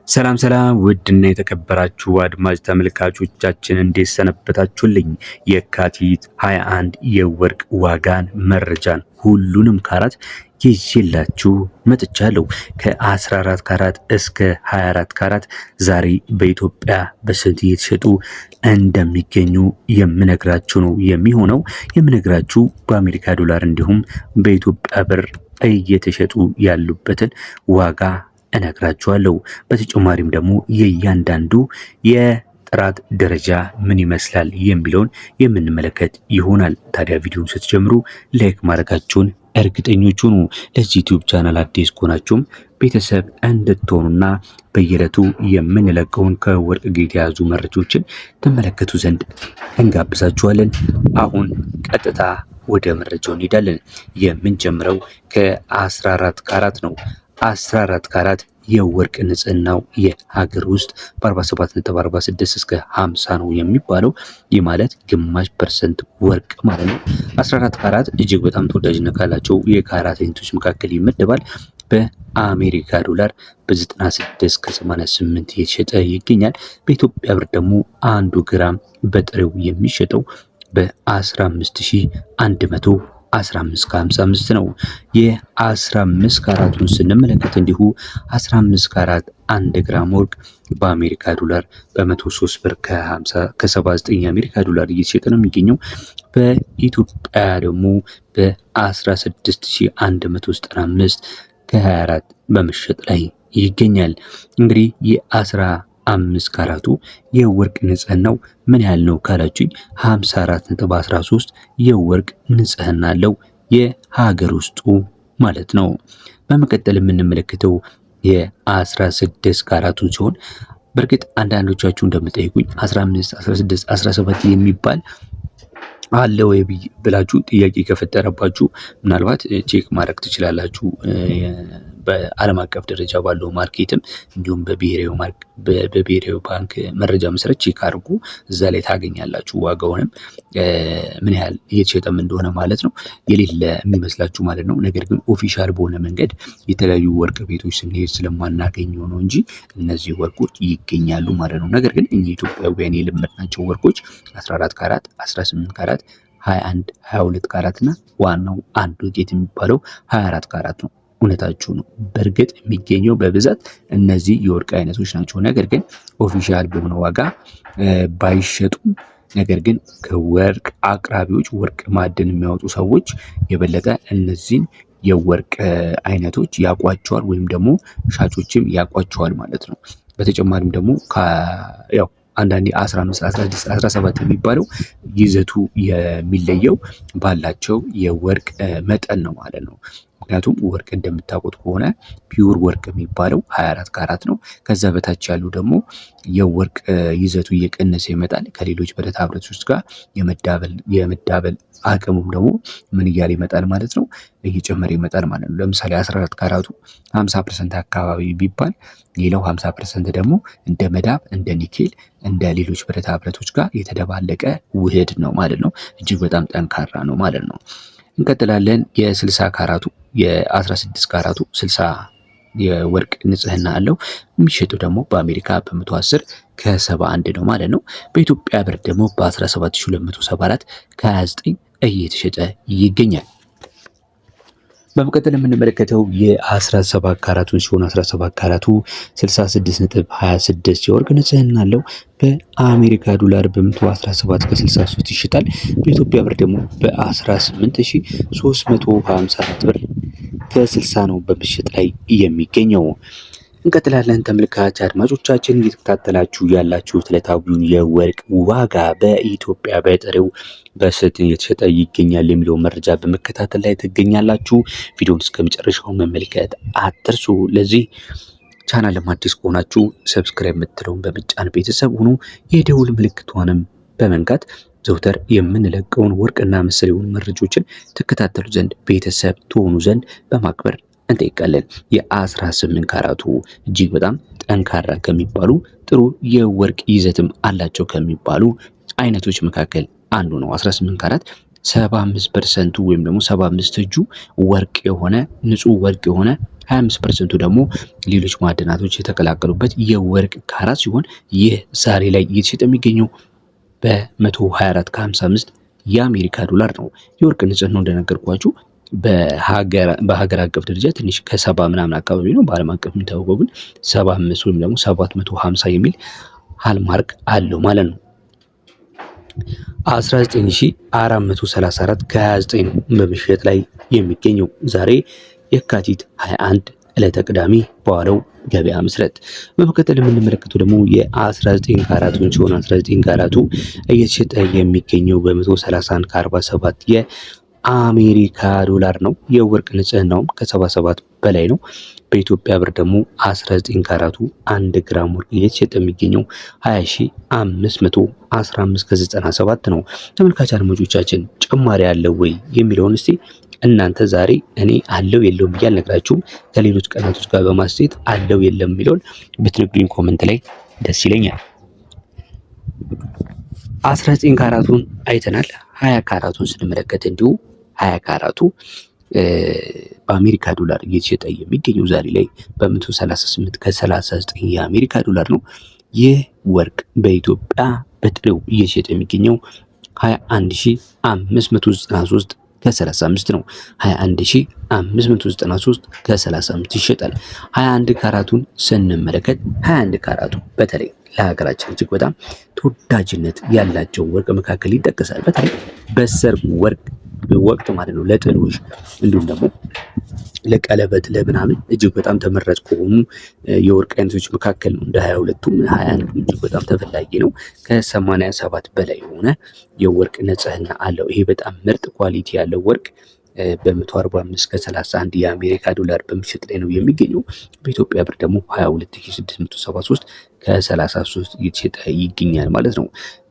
ሰላም ሰላም ውድና የተከበራችሁ አድማጭ ተመልካቾቻችን እንዴት ሰነበታችሁልኝ? የካቲት 21 የወርቅ ዋጋን መረጃን ሁሉንም ካራት ይዤላችሁ መጥቻለሁ። ከ14 ካራት እስከ 24 ካራት ዛሬ በኢትዮጵያ በስንት እየተሸጡ እንደሚገኙ የምነግራችሁ ነው የሚሆነው። የምነግራችሁ በአሜሪካ ዶላር እንዲሁም በኢትዮጵያ ብር እየተሸጡ ያሉበትን ዋጋ እነግራችኋለሁ። በተጨማሪም ደግሞ የእያንዳንዱ የጥራት ደረጃ ምን ይመስላል የሚለውን የምንመለከት ይሆናል። ታዲያ ቪዲዮውን ስትጀምሩ ላይክ ማድረጋችሁን እርግጠኞች ሁኑ። ለዚህ ዩቲዩብ ቻናል አዲስ ከሆናችሁም ቤተሰብ እንድትሆኑና በየዕለቱ የምንለቀውን ከወርቅ ጋር የተያዙ መረጃዎችን ትመለከቱ ዘንድ እንጋብዛችኋለን። አሁን ቀጥታ ወደ መረጃው እንሄዳለን። የምንጀምረው ከ14 ካራት ነው። 14 ካራት የወርቅ ንጽህናው የሀገር ውስጥ በ47.46 እስከ 50 ነው የሚባለው። ይህ ማለት ግማሽ ፐርሰንት ወርቅ ማለት ነው። 14 ካራት እጅግ በጣም ተወዳጅነት ካላቸው የካራት አይነቶች መካከል ይመደባል። በአሜሪካ ዶላር በ96 ከ88 እየተሸጠ ይገኛል። በኢትዮጵያ ብር ደግሞ 1 ግራም በጥሬው የሚሸጠው በ15100 15 ከ55 ነው። የ15 ካራቱን ስንመለከት እንዲሁ 15 ካራት 1 ግራም ወርቅ በአሜሪካ ዶላር በ103 ብር ከ79 የአሜሪካ ዶላር እየተሸጠ ነው የሚገኘው። በኢትዮጵያ ደግሞ በ16195 ከ24 በመሸጥ ላይ ይገኛል። እንግዲህ የ15 ካራቱ የወርቅ ንጽህናው ምን ያህል ነው ካላችሁኝ 54.13 የወርቅ ንጽህና አለው የሀገር ውስጡ ማለት ነው። በመቀጠል የምንመለከተው የ16 ካራቱን ሲሆን በእርግጥ አንዳንዶቻችሁ እንደምጠይቁኝ 15፣ 16፣ 17 የሚባል አለ ወይ ብላችሁ ጥያቄ ከፈጠረባችሁ ምናልባት ቼክ ማድረግ ትችላላችሁ። በዓለም አቀፍ ደረጃ ባለው ማርኬትም እንዲሁም በብሔራዊ ባንክ መረጃ መሰረት ቼክ አድርጉ። እዛ ላይ ታገኛላችሁ ዋጋውንም ምን ያህል እየተሸጠም እንደሆነ ማለት ነው። የሌለ የሚመስላችሁ ማለት ነው። ነገር ግን ኦፊሻል በሆነ መንገድ የተለያዩ ወርቅ ቤቶች ስንሄድ ስለማናገኘው ነው እንጂ እነዚህ ወርቆች ይገኛሉ ማለት ነው። ነገር ግን እኛ ኢትዮጵያውያን የለመድናቸው ወርቆች 14 ካራት፣ 18 ካራት፣ 21፣ 22 ካራት እና ዋናው አንድ ውጤት የሚባለው 24 ካራት ነው። እውነታችሁ ነው። በእርግጥ የሚገኘው በብዛት እነዚህ የወርቅ አይነቶች ናቸው። ነገር ግን ኦፊሻል በሆነ ዋጋ ባይሸጡም ነገር ግን ከወርቅ አቅራቢዎች ወርቅ ማዕድን የሚያወጡ ሰዎች የበለጠ እነዚህን የወርቅ አይነቶች ያውቋቸዋል ወይም ደግሞ ሻጮችም ያውቋቸዋል ማለት ነው። በተጨማሪም ደግሞ ያው አንዳንዴ 15፣ 16፣ 17 የሚባለው ይዘቱ የሚለየው ባላቸው የወርቅ መጠን ነው ማለት ነው። ምክንያቱም ወርቅ እንደምታውቁት ከሆነ ፒውር ወርቅ የሚባለው 24 ካራት ነው። ከዛ በታች ያሉ ደግሞ የወርቅ ይዘቱ እየቀነሰ ይመጣል። ከሌሎች ብረታ ብረቶች ጋር የመዳበል አቅሙም ደግሞ ምን እያለ ይመጣል ማለት ነው፣ እየጨመረ ይመጣል ማለት ነው። ለምሳሌ 14 ካራቱ 50% አካባቢ ቢባል ሌላው 50% ደግሞ እንደ መዳብ፣ እንደ ኒኬል፣ እንደ ሌሎች ብረታ ብረቶች ጋር የተደባለቀ ውህድ ነው ማለት ነው። እጅግ በጣም ጠንካራ ነው ማለት ነው። እንቀጥላለን። የ60 ካራቱ የ16 ካራቱ 60 የወርቅ ንጽህና አለው። የሚሸጠው ደግሞ በአሜሪካ በ110 ከ71 ነው ማለት ነው። በኢትዮጵያ ብር ደግሞ በ17274 ከ29 እየተሸጠ ይገኛል። በመቀጠል የምንመለከተው የ17 ካራቱን ሲሆን 17 ካራቱ 66.26 የወርቅ ንጽህና አለው። በአሜሪካ ዶላር በ117 ከ63 ይሸጣል። በኢትዮጵያ ብር ደግሞ በ18354 ብር ከ60 ነው በመሸጥ ላይ የሚገኘው። እንቀጥላለን። ተመልካች አድማጮቻችን እየተከታተላችሁ ያላችሁት ዕለታዊውን የወርቅ ዋጋ በኢትዮጵያ በጥሬው በስንት እየተሸጠ ይገኛል የሚለው መረጃ በመከታተል ላይ ትገኛላችሁ። ቪዲዮውን እስከ መጨረሻው መመልከት አትርሱ። ለዚህ ቻናል አዲስ ከሆናችሁ ሰብስክራይብ የምትለውን በመጫን ቤተሰብ ሁኑ። የደውል ምልክቷንም በመንካት ዘውትር የምንለቀውን ወርቅና መሰል የሆኑ መረጃዎችን ተከታተሉ ዘንድ ቤተሰብ ትሆኑ ዘንድ በማክበር እንጠይቃለን። የ18 ካራቱ እጅግ በጣም ጠንካራ ከሚባሉ ጥሩ የወርቅ ይዘትም አላቸው ከሚባሉ አይነቶች መካከል አንዱ ነው። 18 ካራት 75% ወይም ደግሞ 75 እጁ ወርቅ የሆነ ንጹህ ወርቅ የሆነ 25% ደግሞ ሌሎች ማዕድናቶች የተቀላቀሉበት የወርቅ ካራት ሲሆን ይህ ዛሬ ላይ እየተሸጠ የሚገኘው በ124 ከ55 የአሜሪካ ዶላር ነው። የወርቅ ንጽህናው እንደነገርኳችሁ በሀገር አቀፍ ደረጃ ትንሽ ከ70 ምናምን አካባቢ ነው። በዓለም አቀፍ የሚታወቀው ግን 75 ወይም ደግሞ 750 የሚል ሃልማርክ አለው ማለት ነው። 19434 ከ29 ነው በመሸጥ ላይ የሚገኘው ዛሬ የካቲት 21 ዕለተ ቅዳሜ በዋለው ገበያ መሰረት። በመቀጠል የምንመለከተው ደግሞ የ19 ካራቱን ሲሆን 19 ካራቱ እየተሸጠ የሚገኘው በ131 ከ47 የአሜሪካ ዶላር ነው። የወርቅ ንጽህናውም ከ77 በላይ ነው። በኢትዮጵያ ብር ደግሞ 19 ካራቱ 1 ግራም ወርቅ እየተሸጠ የሚገኘው 20515 ከ97 ነው። ተመልካች አድማጮቻችን ጭማሪ አለው ወይ የሚለውን እስቲ እናንተ ዛሬ እኔ አለው የለውም ብዬ አልነግራችሁም። ከሌሎች ቀናቶች ጋር በማስተያየት አለው የለም የሚለውን ብትነግሩኝ ኮሜንት ላይ ደስ ይለኛል። 19 ካራቱን አይተናል። 20 ካራቱን ስንመለከት እንዲሁ 20 ካራቱ በአሜሪካ ዶላር እየተሸጠ የሚገኘው ዛሬ ላይ በ138 ከ39 የአሜሪካ ዶላር ነው። ይህ ወርቅ በኢትዮጵያ በጥሬው እየተሸጠ የሚገኘው 21593 ከ35 ነው። 21593 ከ35 ይሸጣል። 21 ካራቱን ስንመለከት 21 ካራቱ በተለይ ለሀገራችን እጅግ በጣም ተወዳጅነት ያላቸው ወርቅ መካከል ይጠቀሳል። በተለይ በሰርግ ወርቅ ወቅት ማለት ነው፣ ለጥሎሽ እንዲሁም ደግሞ ለቀለበት ለምናምን እጅግ በጣም ተመራጭ ከሆኑ የወርቅ አይነቶች መካከል ነው። እንደ 22ቱም 21 እጅግ በጣም ተፈላጊ ነው። ከ87 በላይ የሆነ የወርቅ ንጽህና አለው። ይሄ በጣም ምርጥ ኳሊቲ ያለው ወርቅ በ145 ከ31 የአሜሪካ ዶላር በምሽጥ ላይ ነው የሚገኘው። በኢትዮጵያ ብር ደግሞ 22673 ከ33 እየተሸጠ ይገኛል ማለት ነው።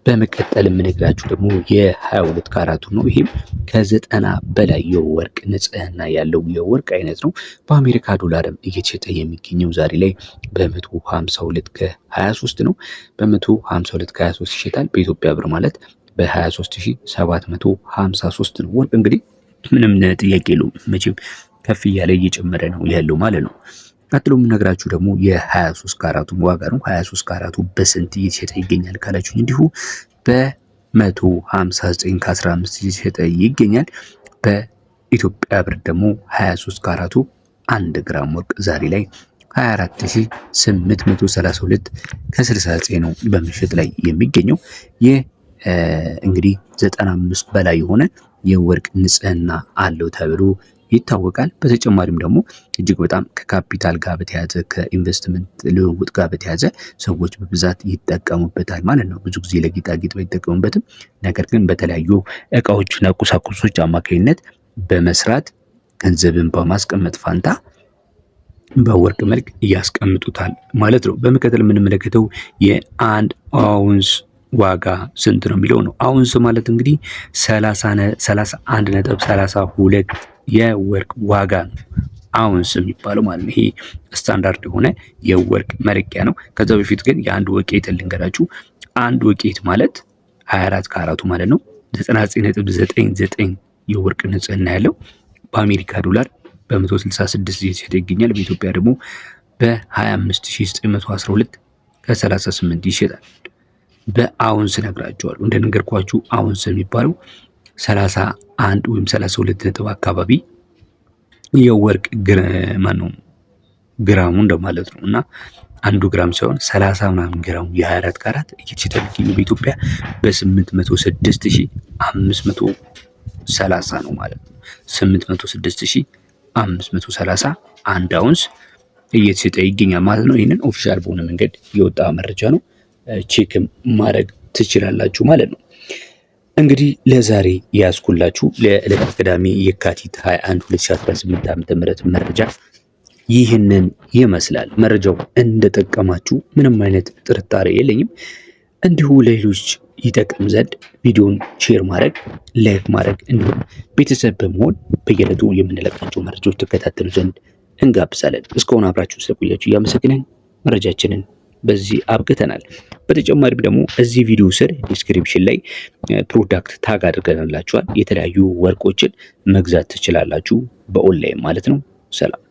በመቀጠል የምነግራችሁ ደግሞ የ22 ካራቱ ነው። ይሄም ከ90 በላይ የወርቅ ንጽህና ያለው የወርቅ አይነት ነው። በአሜሪካ ዶላርም እየተሸጠ የሚገኘው ዛሬ ላይ በ152 ከ23 ነው። በ152 ከ23 ይሸጣል። በኢትዮጵያ ብር ማለት በ23753 ነው። ወርቅ እንግዲህ ምንም ጥያቄ የለውም መቼም ከፍ እያለ እየጨመረ ነው ያለው ማለት ነው። ቀጥሎ የምነግራችሁ ደግሞ የ23 ካራቱን ዋጋ ነው። 23 ካራቱ በስንት እየተሸጠ ይገኛል ካላችሁኝ እንዲሁ በ159 ከ15 እየተሸጠ ይገኛል። በኢትዮጵያ ብር ደግሞ 23 ካራቱ 1 ግራም ወርቅ ዛሬ ላይ 24832 ከ69 ነው በምሽጥ ላይ የሚገኘው። ይህ እንግዲህ 95 በላይ የሆነ የወርቅ ንጽህና አለው ተብሎ ይታወቃል። በተጨማሪም ደግሞ እጅግ በጣም ከካፒታል ጋር በተያያዘ ከኢንቨስትመንት ልውውጥ ጋር በተያያዘ ሰዎች በብዛት ይጠቀሙበታል ማለት ነው። ብዙ ጊዜ ለጌጣጌጥ ባይጠቀሙበትም ነገር ግን በተለያዩ እቃዎችና ቁሳቁሶች አማካኝነት በመስራት ገንዘብን በማስቀመጥ ፋንታ በወርቅ መልክ እያስቀምጡታል ማለት ነው። በመቀጠል የምንመለከተው የአንድ አውንስ ዋጋ ስንት ነው የሚለው ነው። አውንስ ማለት እንግዲህ 31.32 የወርቅ ዋጋ ነው አውንስ የሚባለው ማለት ነው። ይሄ ስታንዳርድ የሆነ የወርቅ መለኪያ ነው። ከዛ በፊት ግን የአንድ ወቄት ልንገራችሁ። አንድ ወቄት ማለት 24 ካራቱ ማለት ነው 99.99 የወርቅ ንጽህና ያለው በአሜሪካ ዶላር በ166 እየተሸጠ ይገኛል። በኢትዮጵያ ደግሞ በ25912 ከ38 ይሸጣል። በአውንስ ነግራቸዋለሁ። እንደነገርኳችሁ አውንስ የሚባለው 31 ወይም 32 ነጥብ አካባቢ የወርቅ ግራሙ እንደማለት ነው እና 1 ግራም ሳይሆን 30 ምናምን ግራሙ የ24 ካራት እየተሸጠ የሚገኘው በኢትዮጵያ በ806530 ነው ማለት ነው። 806530 1 አውንስ እየተሸጠ ይገኛል ማለት ነው። ይህንን ኦፊሻል በሆነ መንገድ የወጣ መረጃ ነው። ቼክም ማድረግ ትችላላችሁ ማለት ነው። እንግዲህ ለዛሬ ያስኩላችሁ ለዕለተ ቅዳሜ የካቲት 21 2018 ዓ.ም መረጃ ይህንን ይመስላል። መረጃው እንደጠቀማችሁ ምንም አይነት ጥርጣሬ የለኝም። እንዲሁ ለሌሎች ይጠቅም ዘንድ ቪዲዮን ሼር ማድረግ፣ ላይክ ማድረግ እንዲሁም ቤተሰብ በመሆን በየዕለቱ የምንለቃቸው መረጃዎች ተከታተሉ ዘንድ እንጋብዛለን። እስካሁን አብራችሁ ስለቆያችሁ እያመሰግነን መረጃችንን በዚህ አብቅተናል። በተጨማሪም ደግሞ እዚህ ቪዲዮ ስር ዲስክሪፕሽን ላይ ፕሮዳክት ታግ አድርገንላችኋል። የተለያዩ ወርቆችን መግዛት ትችላላችሁ በኦንላይን ማለት ነው። ሰላም።